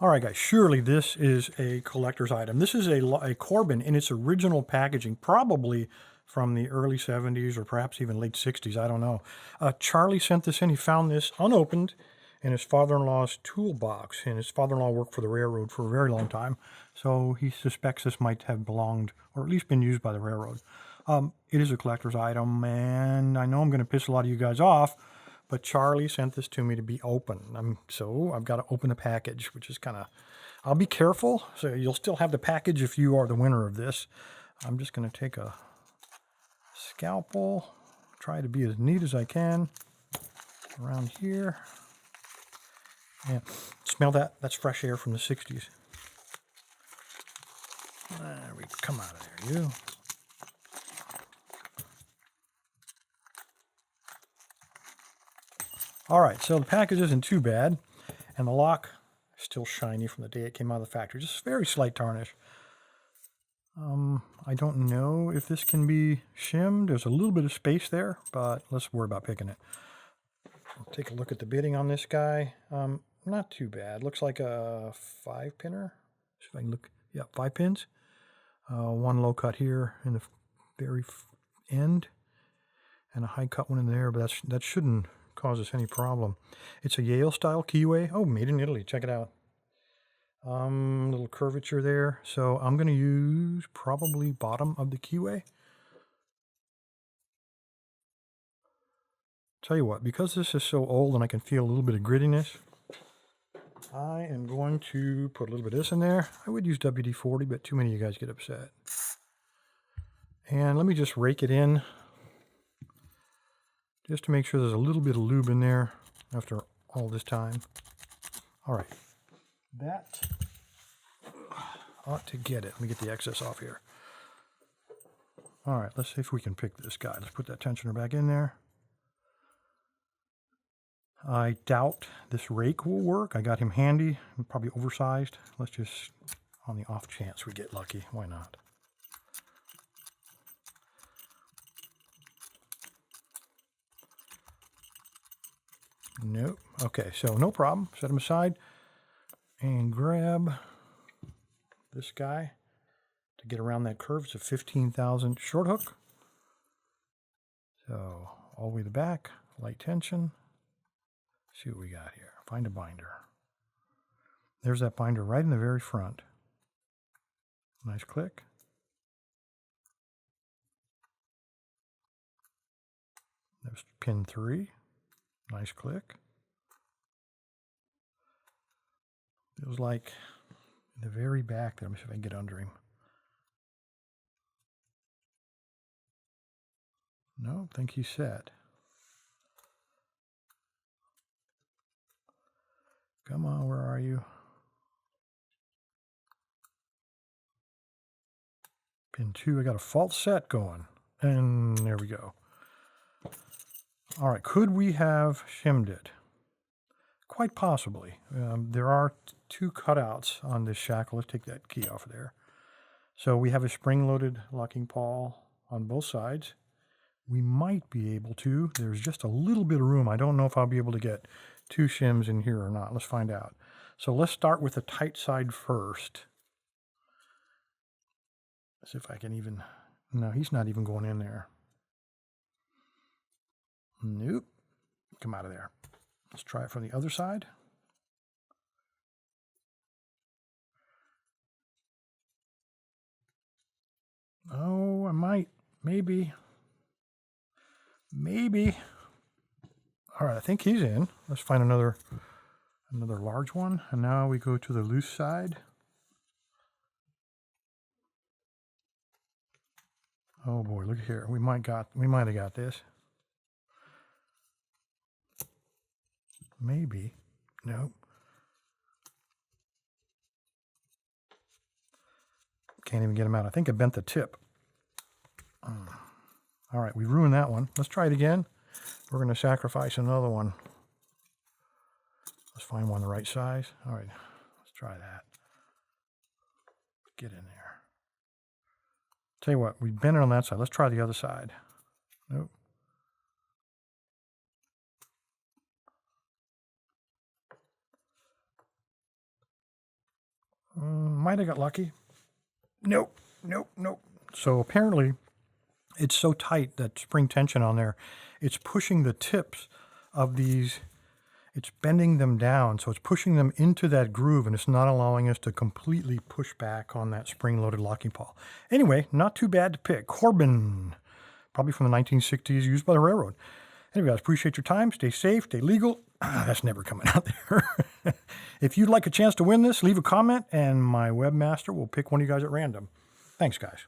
All right, guys, surely this is a collector's item. This is a Corbin in its original packaging, probably from the early 70s or perhaps even late 60s. I don't know. Charlie sent this in. He found this unopened in his father-in-law's toolbox. And his father-in-law worked for the railroad for a very long time. So he suspects this might have belonged, or at least been used by the railroad. It is a collector's item, and I know I'm going to piss a lot of you guys off, but Charlie sent this to me to be open. So I've got to open the package, which is kind of, I'll be careful. So you'll still have the package if you are the winner of this. I'm just going to take a scalpel, try to be as neat as I can around here. Yeah, smell that? That's fresh air from the 60s. There we come out of there, you. All right, so the package isn't too bad, and the lock is still shiny from the day it came out of the factory. Just very slight tarnish. I don't know if this can be shimmed. There's a little bit of space there, but let's worry about picking it. I'll take a look at the bidding on this guy. Not too bad. Looks like a 5-pinner. See if I can look. Yeah, 5 pins. One low cut here in the very end, and a high cut one in there, but that shouldn't cause us any problem. It's a Yale style keyway. Oh, made in Italy. Check it out. Little curvature there. So I'm going to use probably bottom of the keyway. Tell you what, because this is so old and I can feel a little bit of grittiness, I am going to put a little bit of this in there. I would use WD-40, but too many of you guys get upset. And let me just rake it in, just to make sure there's a little bit of lube in there after all this time. All right, that ought to get it. Let me get the excess off here. All right, let's see if we can pick this guy. Let's put that tensioner back in there. I doubt this rake will work. I got him handy, probably oversized. Let's just, on the off chance we get lucky, why not? Nope. Okay, so no problem. Set him aside and grab this guy to get around that curve. It's a 15,000 short hook. So all the way to the back, light tension. See what we got here. Find a binder. There's that binder right in the very front. Nice click. There's pin 3. Nice click. It was like in the very back there. Let me see if I can get under him. No, I think he's set. Come on, where are you? Pin 2, I got a false set going. And there we go. All right, could we have shimmed it? Quite possibly. There are 2 cutouts on this shackle. Let's take that key off of there. So we have a spring-loaded locking pawl on both sides. We might be able to. There's just a little bit of room. I don't know if I'll be able to get 2 shims in here or not. Let's find out. So let's start with the tight side first. Let's see if I can even... No, he's not even going in there. Nope. Come out of there. Let's try it from the other side. Oh, I might. Maybe. All right, I think he's in. Let's find another large one. And now we go to the loose side. Oh boy, look here. We might have got this. Maybe. Nope. Can't even get him out. I think I bent the tip. All right, we ruined that one. Let's try it again. We're going to sacrifice another one. Let's find one the right size. All right, let's try that. Get in there. Tell you what, we bent it on that side. Let's try the other side. Nope. Might have got lucky. Nope. So apparently it's so tight, that spring tension on there, it's pushing the tips of these, it's bending them down. So it's pushing them into that groove, and it's not allowing us to completely push back on that spring-loaded locking pawl. Anyway, not too bad to pick. Corbin, probably from the 1960s, used by the railroad. Anyway, guys, appreciate your time. Stay safe, stay legal. That's never coming out there. If you'd like a chance to win this, leave a comment, and my webmaster will pick one of you guys at random. Thanks, guys.